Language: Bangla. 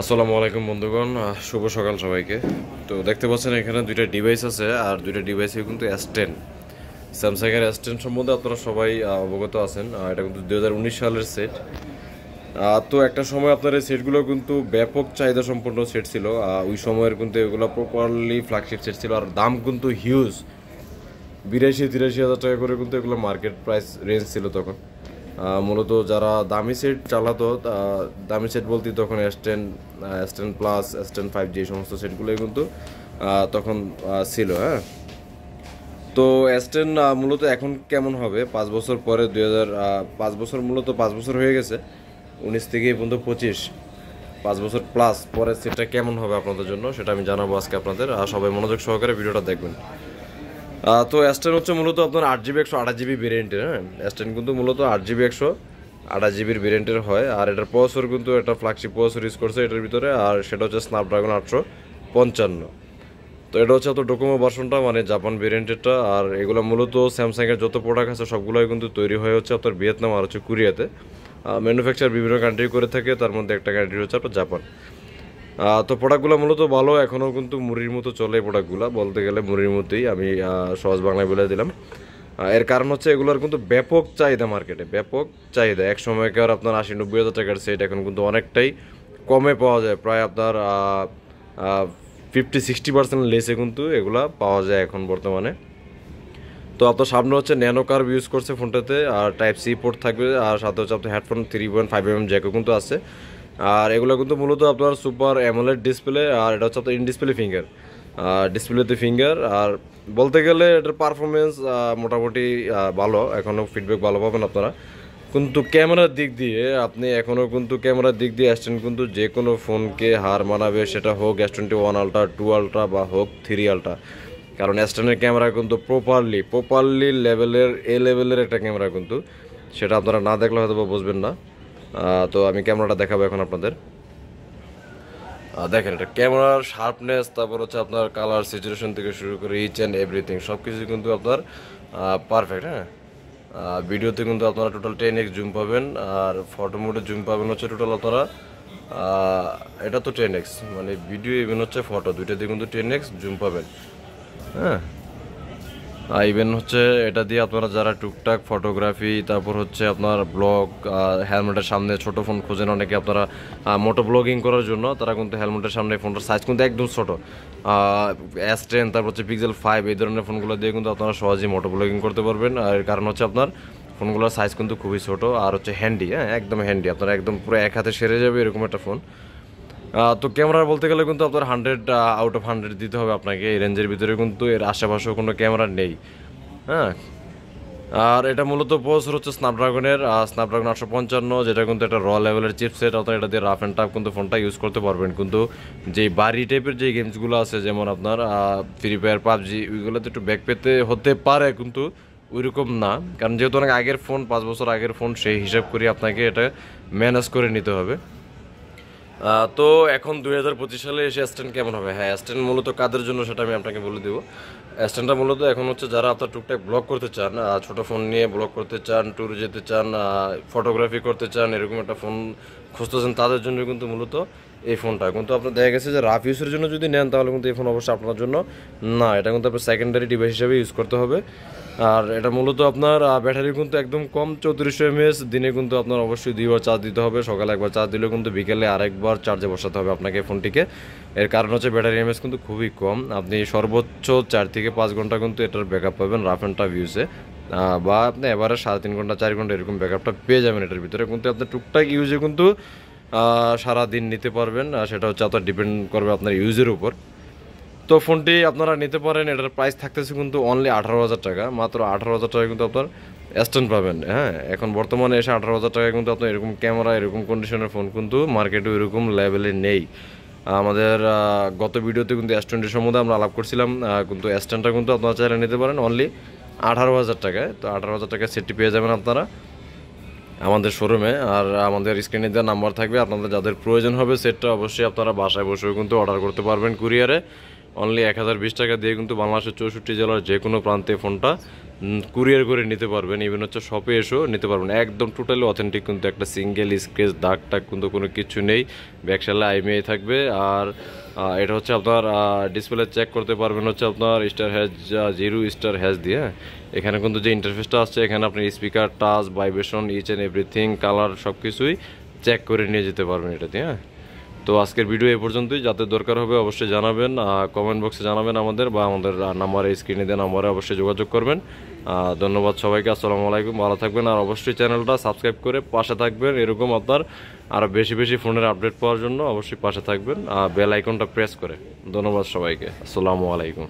আসসালামু আলাইকুম বন্ধুগণ, শুভ সকাল সবাইকে। তো দেখতে পাচ্ছেন এখানে দুইটা ডিভাইস আছে, আর দুইটা ডিভাইসে কিন্তু S10 স্যামসাংয়ের S10 সম্বন্ধে আপনারা সবাই অবগত আছেন। এটা কিন্তু 2019 সালের সেট। তো একটা সময় আপনার এই সেটগুলো কিন্তু ব্যাপক চাহিদা সম্পন্ন সেট ছিল। ওই সময়ের কিন্তু এগুলো প্রপারলি ফ্ল্যাগশিপ সেট ছিল, আর দাম কিন্তু হিউজ, 82-83 হাজার টাকা করে কিন্তু এগুলো মার্কেট প্রাইস রেঞ্জ ছিল তখন। মূলত যারা দামি সেট চালাতো, দামি সেট বলতে তখন S10 প্লাস, S10 5G এই সমস্ত সেটগুলোই কিন্তু তখন ছিল। হ্যাঁ, তো S10 মূলত এখন কেমন হবে 5 বছর পরে, 5 বছর, মূলত 5 বছর হয়ে গেছে, 19 থেকে এই পর্যন্ত 25, 5 বছর প্লাস পরের সেটটা কেমন হবে আপনাদের জন্য সেটা আমি জানাবো আজকে আপনাদের। সবাই মনোযোগ সহকারে ভিডিওটা দেখবেন। তো S10 হচ্ছে মূলত আপনার 8GB 128GB ভেরিয়েন্টের। হ্যাঁ, S10 কিন্তু মূলত 8GB 128GBর ভেরিয়েন্টের হয়, আর এটার প্রসেসর কিন্তু একটা ফ্ল্যাগশিপ প্রসেসর ইউজ করছে এটার ভিতরে, আর সেটা হচ্ছে স্ন্যাপড্রাগন 855। তো এটা হচ্ছে আপনার ডোকোমো ভার্সনটা, মানে জাপান ভেরিয়েন্টেরটা। আর এগুলো মূলত স্যামসাংয়ের যত প্রোডাক্ট আছে সবগুলোই কিন্তু তৈরি হয়ে হচ্ছে আপনার ভিয়েতনাম আর হচ্ছে কোরিয়াতে। ম্যানুফ্যাকচার বিভিন্ন কান্ট্রি করে থাকে, তার মধ্যে একটা কান্ট্রি হচ্ছে আপনার জাপান। তো প্রোডাক্টগুলো মূলত ভালো, এখনও কিন্তু মুড়ির মতো চলে প্রোডাক্টগুলো, বলতে গেলে মুড়ির মতোই, আমি সহজ বাংলায় বলে দিলাম। এর কারণ হচ্ছে এগুলোর কিন্তু ব্যাপক চাহিদা মার্কেটে, ব্যাপক চাহিদা। এক সময়কার আপনার 80-90 হাজার টাকার সেট এখন কিন্তু অনেকটাই কমে পাওয়া যায়, প্রায় আপনার 50-60% লেসে কিন্তু এগুলা পাওয়া যায় এখন বর্তমানে। তো আপনার সামনে হচ্ছে ন্যানো কার্ভ ইউজ করছে ফোনটাতে, আর টাইপ সি পোর্ট থাকবে, আর সাথে হচ্ছে আপনার হেডফোন 3.5mm জ্যাকও কিন্তু আছে। আর এগুলো কিন্তু মূলত আপনার সুপার অ্যামোলেড ডিসপ্লে, আর এটা হচ্ছে আপনার ইন ডিসপ্লে ফিঙ্গার, ডিসপ্লেতে ফিঙ্গার। আর বলতে গেলে এটার পারফরমেন্স মোটামুটি ভালো, এখনও ফিডব্যাক ভালো পাবেন আপনারা। কিন্তু ক্যামেরার দিক দিয়ে আপনি এখনও কিন্তু ক্যামেরার দিক দিয়ে S10 কিন্তু যে কোনো ফোনকে হার মানাবে, সেটা হোক S21 আলট্রা, 2 আলট্রা বা হোক 3 আলট্রা। কারণ S10-এর ক্যামেরা কিন্তু প্রপারলি লেভেলের একটা ক্যামেরা কিন্তু, সেটা আপনারা না দেখলে হয়তো বুঝবেন না। তো আমি ক্যামেরাটা দেখাবো এখন আপনাদের। দেখেন, এটা ক্যামেরার শার্পনেস, তারপর হচ্ছে আপনার কালার সিচুয়েশন থেকে শুরু করে ইচ অ্যান্ড এভরিথিং সব কিছু কিন্তু আপনার পারফেক্ট। হ্যাঁ, ভিডিওতে কিন্তু আপনারা টোটাল 10x জুম পাবেন, আর ফটো মোডে জুম পাবেন হচ্ছে টোটাল আপনারা, এটা তো 10x, মানে ভিডিও ইভেন হচ্ছে ফটো দুইটাতে কিন্তু 10x জুম পাবেন। হ্যাঁ, ইভেন হচ্ছে এটা দিয়ে আপনারা যারা টুকটাক ফটোগ্রাফি, তারপর হচ্ছে আপনার ব্লগ, হেলমেটের সামনে ছোট ফোন খোঁজেন অনেকে আপনারা মোটো ব্লগিং করার জন্য, তারা কিন্তু হেলমেটের সামনে ফোনটার সাইজ কিন্তু একদম ছোটো, S10, তারপর হচ্ছে Pixel 5 এই ধরনের ফোনগুলো দিয়ে কিন্তু আপনারা সহজেই মোটো ব্লগিং করতে পারবেন। আর এর কারণ হচ্ছে আপনার ফোনগুলোর সাইজ কিন্তু খুবই ছোটো, আর হচ্ছে হ্যান্ডি। হ্যাঁ, একদম হ্যান্ডি, আপনারা একদম পুরো এক হাতে সেরে যাবে এরকম একটা ফোন। তো ক্যামেরা বলতে গেলে কিন্তু আপনার 100 আউট অফ 100 দিতে হবে আপনাকে, এই রেঞ্জের ভিতরে কিন্তু এর আশেপাশেও কোনো ক্যামেরা নেই। হ্যাঁ, আর এটা মূলত প্রসেসর হচ্ছে স্ন্যাপড্রাগন 855, যেটা কিন্তু একটা র লেভেলের চিপসেট, অর্থাৎ এটা দিয়ে রাফ অ্যান্ড টাফ কিন্তু ফোনটা ইউজ করতে পারবেন। কিন্তু যেই বাড়ি টাইপের যে গেমসগুলো আছে, যেমন আপনার ফ্রি ফায়ার, পাবজি, ওইগুলোতে একটু ব্যাক পেতে হতে পারে, কিন্তু ওইরকম না। কারণ যেহেতু অনেক আগের ফোন, 5 বছর আগের ফোন, সেই হিসাব করে আপনাকে এটা ম্যানেজ করে নিতে হবে। তো এখন 2025 সালে এসে S10 কেমন হবে? হ্যাঁ, S10 মূলত কাদের জন্য সেটা আমি আপনাকে বলে দেবো। S10টা মূলত এখন হচ্ছে যারা আপনার টুকটাক ব্লগ করতে চান, ছোটো ফোন নিয়ে ব্লগ করতে চান, ট্যুরে যেতে চান, ফটোগ্রাফি করতে চান, এরকম একটা ফোন খুঁজতেছেন, তাদের জন্য কিন্তু মূলত এই ফোনটা। কিন্তু আপনার দেখা গেছে যে রাফ ইউজের জন্য যদি নেন, তাহলে কিন্তু এই ফোন অবশ্যই আপনার জন্য না, এটা কিন্তু আপনার সেকেন্ডারি ডিভাইস হিসেবে ইউজ করতে হবে। আর এটা মূলত আপনার ব্যাটারি কিন্তু একদম কম, 3400 mAh, দিনে কিন্তু আপনার অবশ্যই 2বার চার্জ দিতে হবে, সকালে একবার চার্জ দিলেও কিন্তু বিকেলে আরেকবার চার্জে বসাতে হবে আপনাকে ফোনটিকে। এর কারণ হচ্ছে ব্যাটারি এমএস কিন্তু খুবই কম, আপনি সর্বোচ্চ 4 থেকে 5 ঘন্টা কিন্তু এটার ব্যাকআপ পাবেন রাফ অ্যান্ড টাফ ইউজে, বা আপনি এবারে 3.5 ঘন্টা 4 ঘন্টা এরকম ব্যাকআপটা পেয়ে যাবেন এটার ভিতরে। কিন্তু আপনার টুকটাক ইউজে কিন্তু সারাদিন নিতে পারবেন, সেটা হচ্ছে আপনার ডিপেন্ড করবে আপনার ইউজের উপর। তো ফোনটি আপনারা নিতে পারেন, এটার প্রাইস থাকতেছে কিন্তু অনলি 18,000 টাকা, মাত্র 18,000 টাকা কিন্তু আপনার S10 পাবেন। হ্যাঁ, এখন বর্তমানে এসে 18,000 টাকা কিন্তু আপনার এরকম ক্যামেরা, এরকম কন্ডিশনের ফোন কিন্তু মার্কেটে এরকম লেভেলে নেই। আমাদের গত ভিডিওতে কিন্তু S20 সম্বন্ধে আমরা আলাপ করছিলাম, কিন্তু S10টা কিন্তু আপনারা চাইলে নিতে পারেন অনলি 18,000 টাকায়। তো 18,000 টাকায় সেটটি পেয়ে যাবেন আপনারা আমাদের শোরুমে। আর আমাদের স্ক্রিনে দেওয়া নাম্বার থাকবে, আপনাদের যাদের প্রয়োজন হবে সেটটা, অবশ্যই আপনারা বাসায় বসেও কিন্তু অর্ডার করতে পারবেন কুরিয়ারে। অনলি 1020 টাকা দিয়ে কিন্তু বাংলাদেশের 64 জেলার যে কোনো প্রান্তে ফোনটা কুরিয়ার করে নিতে পারবেন। ইভেন হচ্ছে শপে এসেও নিতে পারবেন। একদম টোটালি অথেন্টিক, কিন্তু একটা সিঙ্গেল স্ক্র্যাচ দাগ টাগ কিন্তু কোনো কিছু নেই। ব্যাকসাইডে আইএমআই থাকবে। আর এটা হচ্ছে আপনার ডিসপ্লে চেক করতে পারবেন হচ্ছে আপনার স্টার হ্যাজ 0 স্টার হ্যাজ দিয়ে। এখানে কিন্তু যে ইন্টারফেসটা আসছে, এখানে আপনি speaker, touch, vibration, each and everything, colour সব কিছুই চেক করে নিয়ে যেতে পারবেন এটাতে। হ্যাঁ, তো আজকের ভিডিও এই পর্যন্তই। যাতে দরকার হবে অবশ্যই জানাবেন, কমেন্ট বক্সে জানাবেন আমাদের, বা আমাদের নাম্বারে, স্ক্রিনে দেওয়া নাম্বারে অবশ্যই যোগাযোগ করবেন। ধন্যবাদ সবাইকে, আসসালামু আলাইকুম, ভালো থাকবেন। আর অবশ্যই চ্যানেলটা সাবস্ক্রাইব করে পাশে থাকবেন। এরকম আপনার আরও বেশি বেশি ফোনের আপডেট পাওয়ার জন্য অবশ্যই পাশে থাকবেন, বেল আইকনটা প্রেস করে। ধন্যবাদ সবাইকে, আসসালামু আলাইকুম।